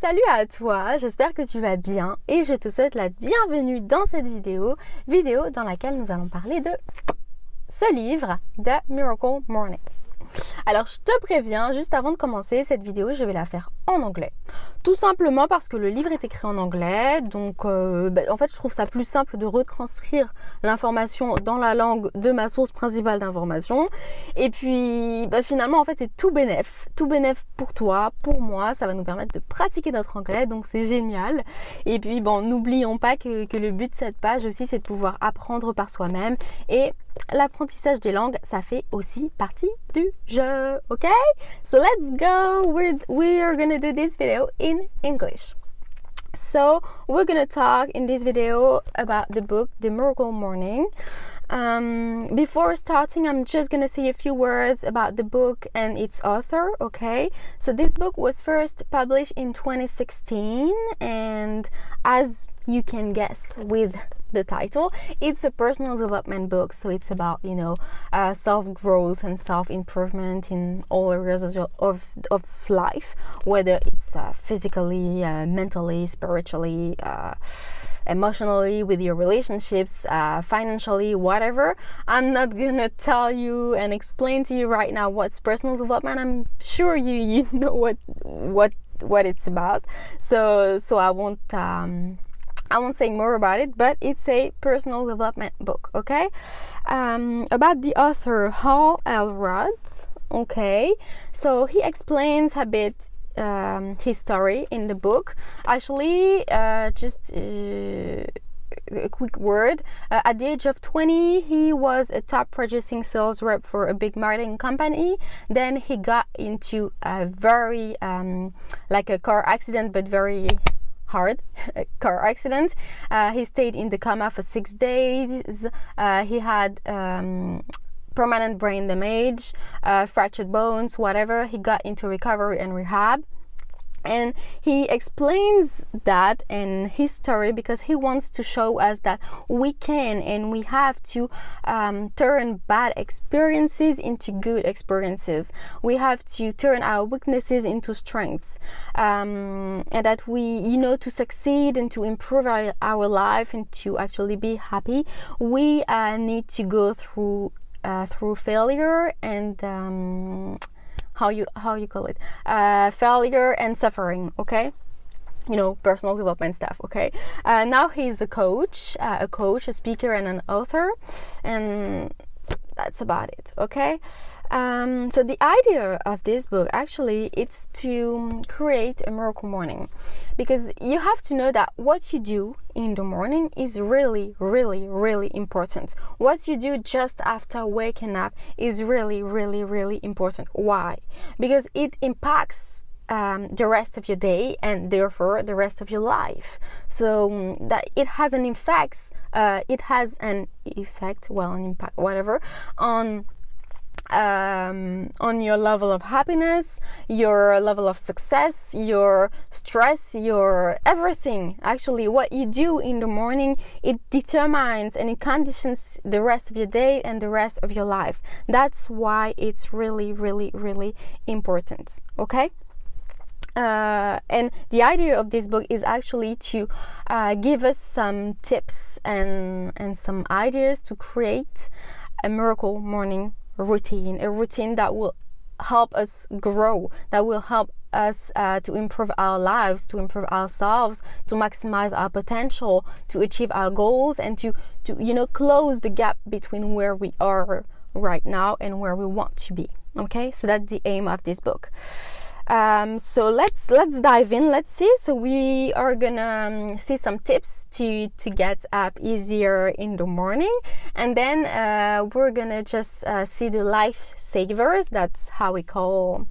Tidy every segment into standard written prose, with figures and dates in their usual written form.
Salut à toi, j'espère que tu vas bien et je te souhaite la bienvenue dans cette vidéo dans laquelle nous allons parler de ce livre, The Miracle Morning. Alors je te préviens, juste avant de commencer cette vidéo, je vais la faire en anglais. Tout simplement parce que le livre est écrit en anglais, donc en fait je trouve ça plus simple de retranscrire l'information dans la langue de ma source principale d'information. Et puis finalement en fait c'est tout bénef pour toi, pour moi, ça va nous permettre de pratiquer notre anglais, donc c'est génial. Et puis n'oublions pas que le but de cette page aussi c'est de pouvoir apprendre par soi-même, et l'apprentissage des langues ça fait aussi partie du jeu, ok? So let's go, we are gonna do this video in English. So we're gonna talk in this video about the book The Miracle Morning. Before starting, I'm just gonna say a few words about the book and its author, okay? So this book was first published in 2016, and as you can guess with the title, it's a personal development book. So it's about self-growth and self-improvement in all areas of life, whether it's physically, mentally, spiritually, emotionally, with your relationships, financially, whatever. I'm not gonna tell you and explain to you right now what's personal development. I'm sure you know what it's about. So I won't say more about it, but it's a personal development book, okay? About the author, Hal Elrod, okay? So he explains a bit his story in the book. Actually, just a quick word. At the age of 20, he was a top producing sales rep for a big marketing company. Then he got into a very, like a car accident, but very hard car accident. He stayed in the coma for 6 days. He had permanent brain damage, fractured bones, whatever. He got into recovery and rehab. And he explains that in his story because he wants to show us that we can and we have to turn bad experiences into good experiences. We have to turn our weaknesses into strengths, and that we, to succeed and to improve our life and to actually be happy, we need to go through failure and how you call it, failure and suffering, okay? Personal development stuff, okay? Now he's a coach, a speaker, and an author, and that's about it, okay? So the idea of this book, actually, it's to create a miracle morning, because you have to know that what you do in the morning is really, really, really important. What you do just after waking up is really, really, really important. Why? Because it impacts the rest of your day and therefore the rest of your life. So that it has an effect, an impact, whatever, on your level of happiness, your level of success, your stress, your everything. Actually, what you do in the morning, it determines and it conditions the rest of your day and the rest of your life. That's why it's really, really, really important, okay? And the idea of this book is actually to give us some tips and some ideas to create a miracle morning routine, a routine that will help us grow, that will help us to improve our lives, to improve ourselves, to maximize our potential, to achieve our goals, and to close the gap between where we are right now and where we want to be. Okay, so that's the aim of this book. So let's dive in. Let's see. So we are gonna see some tips to get up easier in the morning, and then we're gonna just see the lifesavers. That's how he calls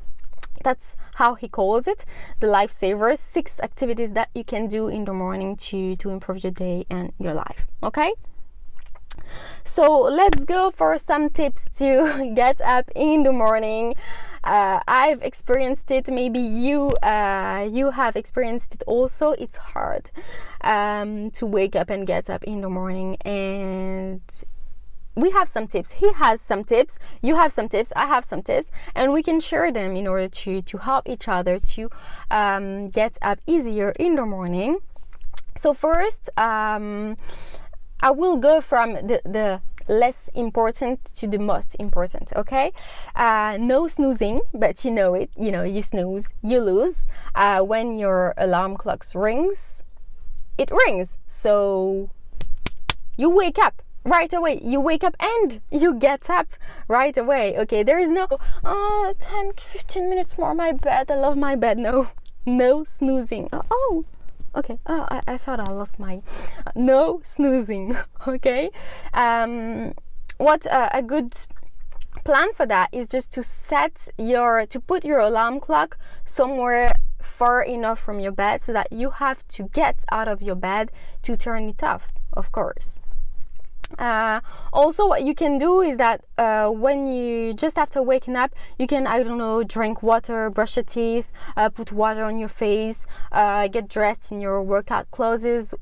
it, the lifesavers. 6 activities that you can do in the morning to improve your day and your life. Okay. So let's go for some tips to get up in the morning. I've experienced it. Maybe you have experienced it also. It's hard to wake up and get up in the morning, and we have some tips. He has some tips, you have some tips, I have some tips, and we can share them in order to help each other to get up easier in the morning. So first, I will go from the less important to the most important, okay? No snoozing, but you know it, you snooze, you lose. When your alarm clock rings, it rings. So you wake up right away. You wake up and you get up right away, okay? There is no 10-15 minutes more my bed, I love my bed. No snoozing. Okay. I thought I lost my no snoozing. Okay. What a good plan for that is just to put your alarm clock somewhere far enough from your bed so that you have to get out of your bed to turn it off, of course. Also, what you can do is that when you just after waking up, you can, I don't know, drink water, brush your teeth, put water on your face, get dressed in your workout clothes,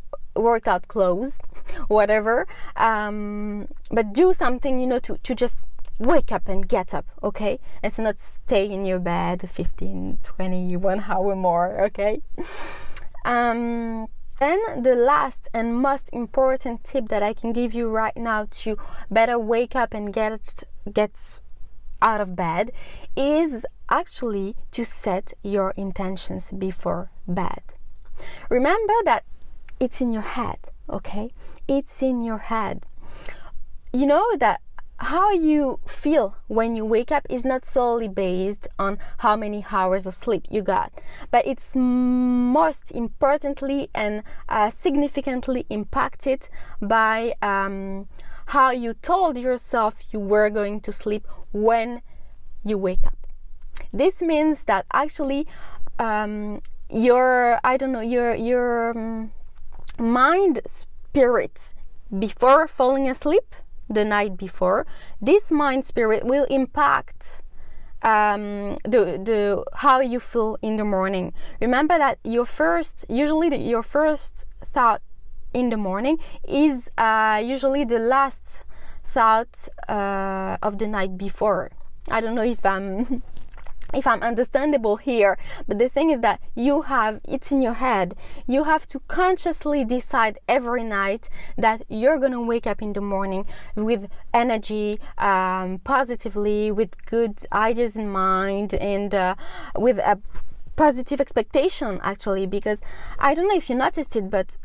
whatever. But do something, to just wake up and get up, okay? And so not stay in your bed 15, 20, 1 hour more, okay? Then the last and most important tip that I can give you right now to better wake up and get out of bed is actually to set your intentions before bed. Remember that it's in your head, okay? It's in your head. You know that how you feel when you wake up is not solely based on how many hours of sleep you got, but it's most importantly and significantly impacted by how you told yourself you were going to sleep when you wake up. This means that actually your mind spirits before falling asleep the night before, this mind spirit will impact the how you feel in the morning. Remember that your first thought in the morning is usually the last thought of the night before. I don't know if I'm understandable here, but the thing is that it's in your head. You have to consciously decide every night that you're gonna wake up in the morning with energy, positively, with good ideas in mind, and with a positive expectation, actually, because I don't know if you noticed it, but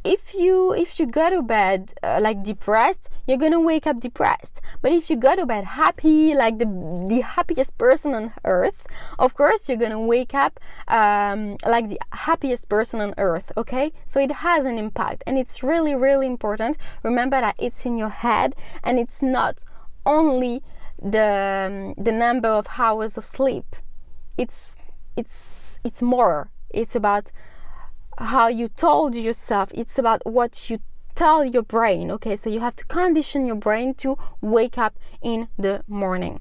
if you go to bed like depressed, you're gonna wake up depressed. But if you go to bed happy, like the happiest person on earth, of course you're gonna wake up like the happiest person on earth, okay? So it has an impact, and it's really, really important. Remember that it's in your head, and it's not only the number of hours of sleep. It's more. It's about how you told yourself. It's about what you tell your brain, okay? So you have to condition your brain to wake up in the morning.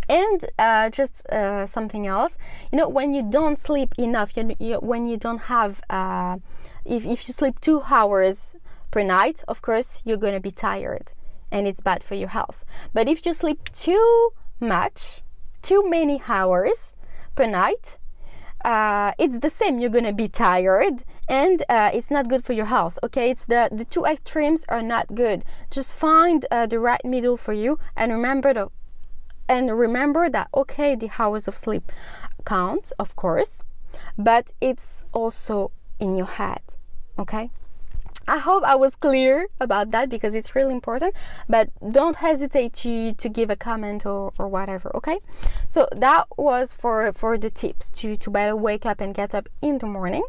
And just something else, when you don't sleep enough, when you don't have if you sleep 2 hours per night, of course you're going to be tired, and it's bad for your health. But if you sleep too many hours per night, it's the same. You're gonna be tired, and it's not good for your health, okay? It's the two extremes are not good. Just find the right middle for you, and remember that okay, the hours of sleep counts, of course, but it's also in your head, okay? I hope I was clear about that, because it's really important, but don't hesitate to give a comment or whatever, okay? So that was for the tips to better wake up and get up in the morning.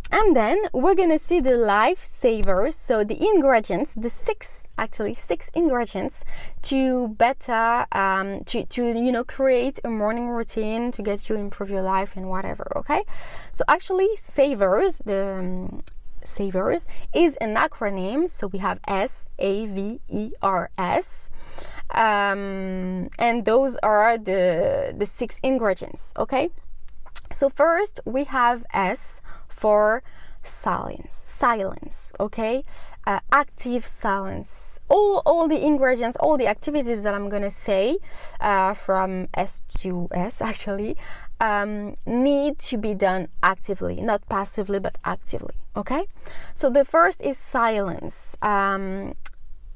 And then we're gonna see the lifesavers, so the ingredients, the six ingredients to better to create a morning routine to get you improve your life and whatever, okay? So actually savers, Savers is an acronym, so we have SAVERS, and those are the 6 ingredients, okay? So first we have S for silence, okay? Active silence, all the ingredients, all the activities that I'm gonna say from S to S actually need to be done actively, not passively but actively. Okay, so the first is silence.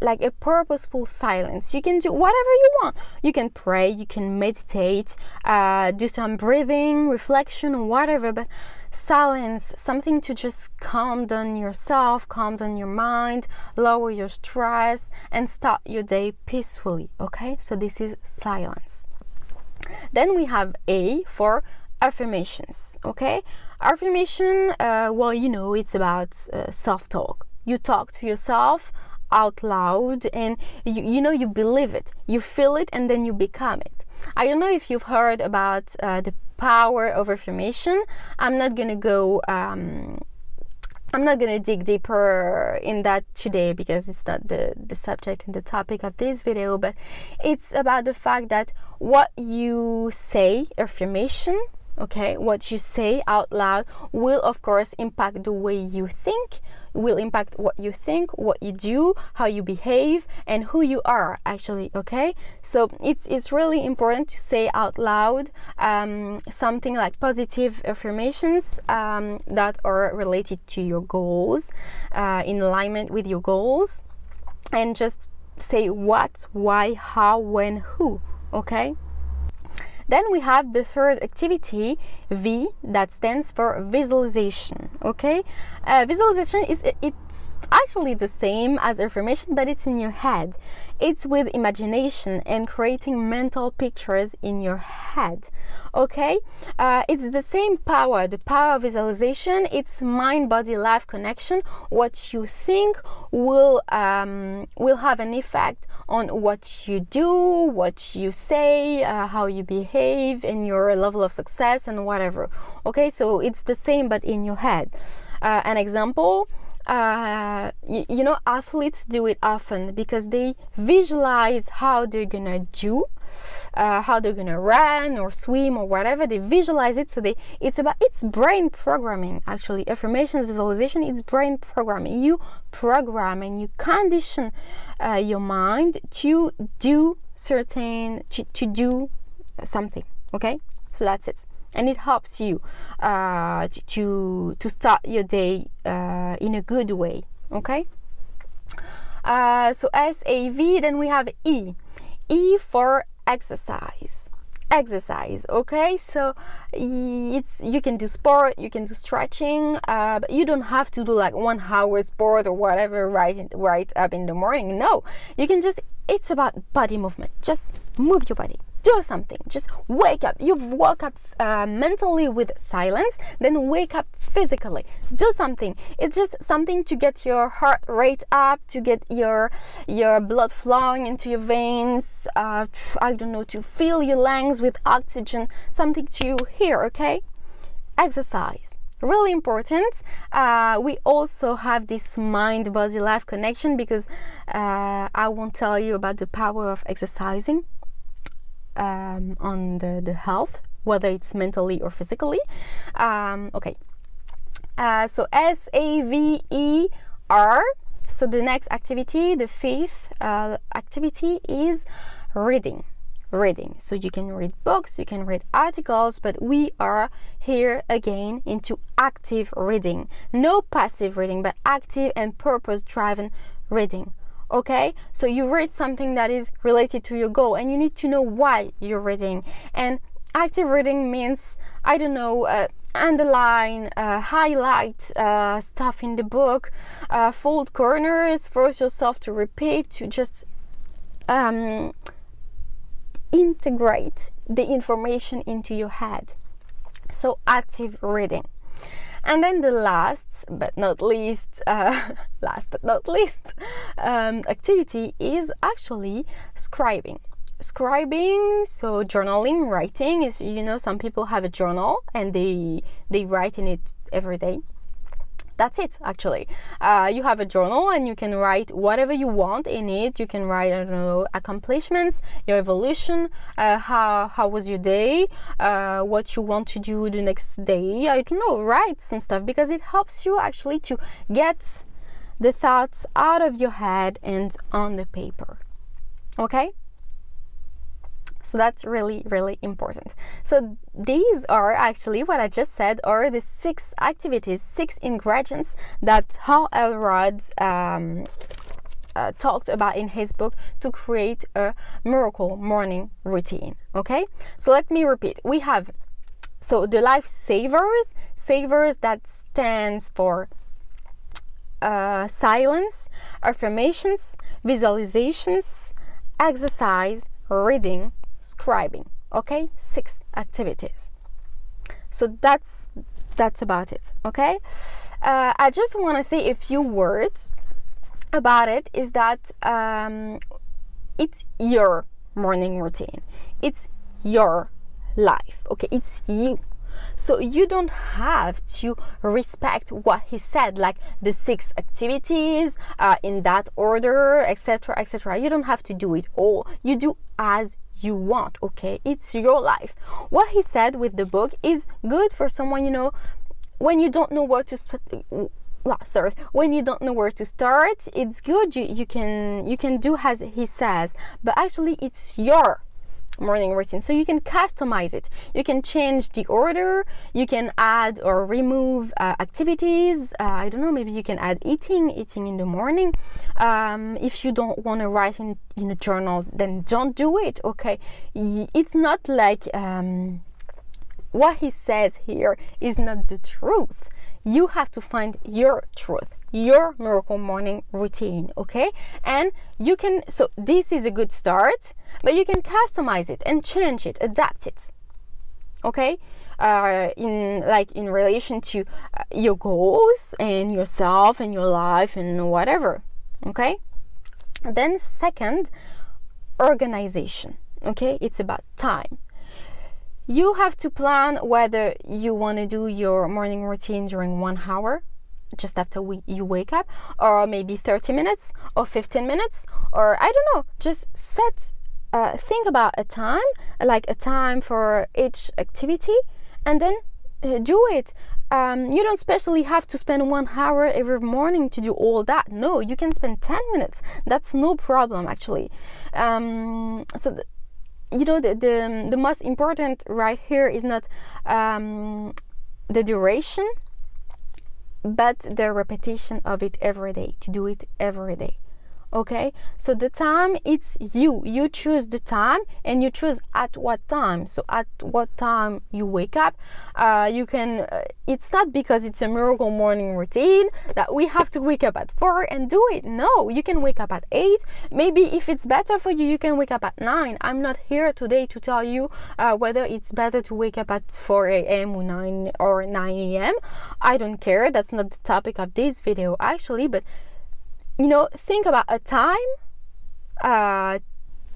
Like a purposeful silence. You can do whatever you want. You can pray, you can meditate, do some breathing, reflection, whatever, but silence, something to just calm down yourself, calm down your mind, lower your stress, and start your day peacefully. Okay, so this is silence. Then we have A for affirmations. Okay, affirmation, well, you know, it's about self-talk. You talk to yourself out loud, and you believe it, you feel it, and then you become it. I don't know if you've heard about the power of affirmation. I'm not gonna dig deeper in that today because it's not the subject and the topic of this video, but it's about the fact that what you say, affirmation, okay, what you say out loud will of course impact the way you think, will impact what you think, what you do, how you behave, and who you are actually. Okay, so it's really important to say out loud something like positive affirmations that are related to your goals, in alignment with your goals, and just say what, why, how, when, who. Okay, then we have the third activity, V, that stands for visualization. Okay, visualization it's actually the same as affirmation, but it's in your head. It's with imagination and creating mental pictures in your head. Okay, it's the same power, the power of visualization. It's mind, body, life connection. What you think will have an effect on what you do, what you say, how you behave, and your level of success and whatever. Okay, so it's the same but in your head. An example, you know, athletes do it often because they visualize how they're gonna do, how they're gonna run or swim or whatever. They visualize it, so it's brain programming actually. Affirmations, visualization, it's brain programming. You program and you condition your mind to do to do something. Okay, so that's it, and it helps you to start your day in a good way. Okay, so SAV. Then we have E for exercise. Okay, so you can do sport, you can do stretching, but you don't have to do like 1 hour sport or whatever right up in the morning. No, you can just, it's about body movement. Just move your body, do something, just wake up. You've woke up mentally with silence, then wake up physically, do something. It's just something to get your heart rate up, to get your blood flowing into your veins, I don't know, to fill your lungs with oxygen, something to hear. Okay, exercise, really important. We also have this mind body life connection because I won't tell you about the power of exercising on the health, whether it's mentally or physically. Okay, so SAVER. So the next activity, the fifth activity, is reading. So you can read books, you can read articles, but we are here again into active reading. No passive reading, but active and purpose-driven reading. Okay, so you read something that is related to your goal, and you need to know why you're reading. And active reading means, I don't know, underline, highlight stuff in the book, fold corners, force yourself to repeat, to just integrate the information into your head. So active reading. And then the last but not least activity is actually scribing. So journaling, writing is, you know, some people have a journal and they write in it every day. That's it, actually. You have a journal and you can write whatever you want in it. You can write, I don't know, accomplishments, your evolution, how was your day, what you want to do the next day. I don't know, write some stuff because it helps you actually to get the thoughts out of your head and on the paper. Okay? So that's really, really important. So these are actually what I just said are the 6 activities, 6 ingredients that Hal Elrod talked about in his book to create a miracle morning routine. Okay? So let me repeat. We have the savers that stands for silence, affirmations, visualizations, exercise, reading, scribing. Okay, 6 activities. So that's about it. Okay, I just want to say a few words about it. Is that it's your morning routine, it's your life. Okay, it's you. So you don't have to respect what he said, like the 6 activities in that order, etc., etc. You don't have to do it all. You do as you want. Okay, it's your life. What he said with the book is good for someone, you know, when you don't know where to when you don't know where to start. It's good. You can do as he says, but actually it's your morning routine, so you can customize it. You can change the order, you can add or remove activities. I don't know, maybe you can add eating in the morning. If you don't want to write in a journal, then don't do it. Okay, it's not like what he says here is not the truth. You have to find your truth, your miracle morning routine. Okay, and you can, so this is a good start, but you can customize it and change it, adapt it. Okay, in relation to your goals and yourself and your life and whatever. Okay, then second, organization. Okay, it's about time. You have to plan whether you want to do your morning routine during 1 hour, just after you wake up, or maybe 30 minutes or 15 minutes, or I don't know, just think about a time, like a time for each activity, and then do it. You don't specially have to spend 1 hour every morning to do all that. No, you can spend 10 minutes. That's no problem, actually. The most important right here is not the duration, but the repetition of it every day, to do it every day. Okay, so the time, it's you choose the time, and you choose at what time. So at what time you wake up, you can it's not because it's a miracle morning routine that we have to wake up at 4 and do it. No, you can wake up at 8. Maybe if it's better for you, you can wake up at 9. I'm not here today to tell you whether it's better to wake up at 4 a.m. or 9 a.m. I don't care. That's not the topic of this video, actually, but think about a time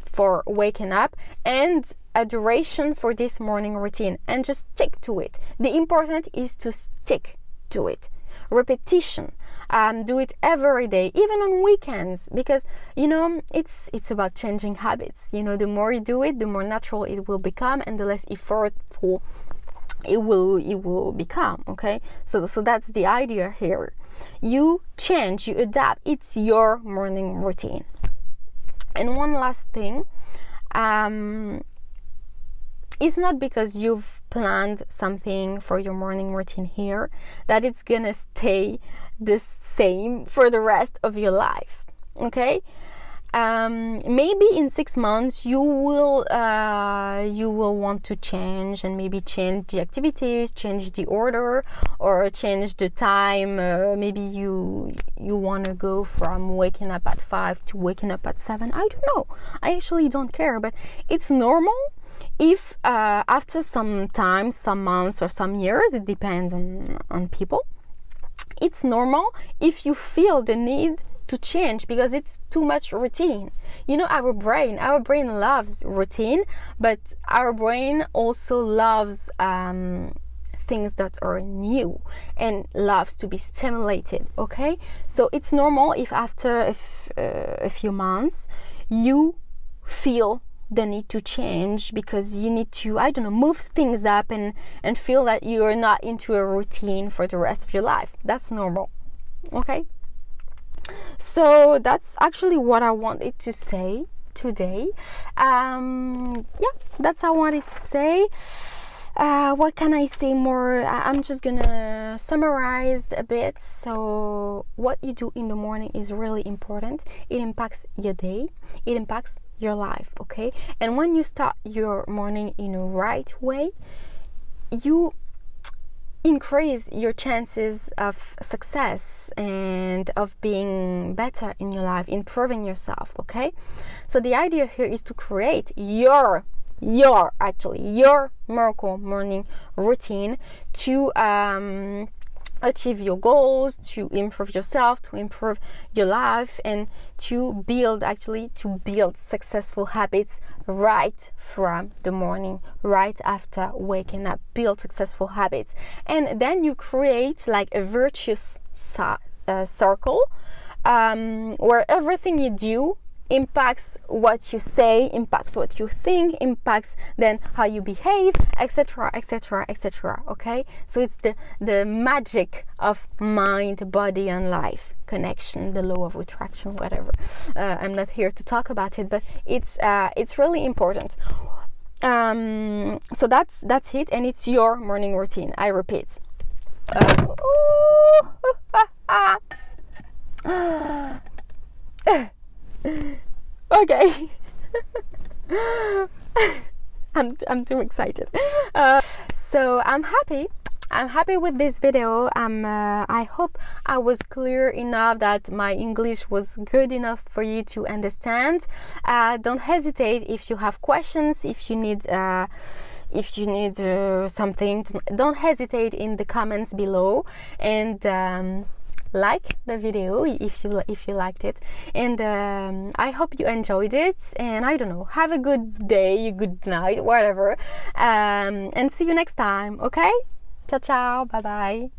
for waking up and a duration for this morning routine, and just stick to it. The important is to stick to it. Repetition. Do it every day, even on weekends, because it's about changing habits. The more you do it, the more natural it will become, and the less effortful it will become. Okay, so that's the idea here. You change, you adapt. It's your morning routine. And one last thing, it's not because you've planned something for your morning routine here that it's gonna stay the same for the rest of your life. Okay, maybe in 6 months you will want to change, and maybe change the activities, change the order, or change the time. Maybe you want to go from waking up at 5 to waking up at 7. I don't know, I actually don't care, but it's normal if after some time, some months or some years, it depends on people, it's normal if you feel the need to change because it's too much routine. Our brain loves routine, but our brain also loves things that are new and loves to be stimulated. Okay, so it's normal if after a few months you feel the need to change because you need to, I don't know, move things up and feel that you're not into a routine for the rest of your life. That's normal. Okay, So that's actually what I wanted to say today. Yeah, that's what I wanted to say. What can I say more? I'm just gonna summarize a bit. So what you do in the morning is really important. It impacts your day, it impacts your life, okay? And when you start your morning in a right way, you increase your chances of success and of being better in your life, improving yourself, okay? So the idea here is to create your miracle morning routine to achieve your goals, to improve yourself, to improve your life, and to build successful habits right from the morning, right after waking up. Build successful habits, and then you create like a virtuous circle where everything you do impacts what you say, impacts what you think, impacts then how you behave, etc, etc, etc. Okay, so it's the magic of mind, body and life connection, the law of attraction, whatever. I'm not here to talk about it, but it's really important. So that's it, and it's your morning routine. I repeat. Okay. I'm too excited. So I'm happy with this video. I hope I was clear enough, that my English was good enough for you to understand. Don't hesitate if you have questions, if you need something, don't hesitate in the comments below, and like the video if you liked it, and I hope you enjoyed it, and I don't know, have a good day, good night, whatever, and see you next time. Okay, ciao, bye bye.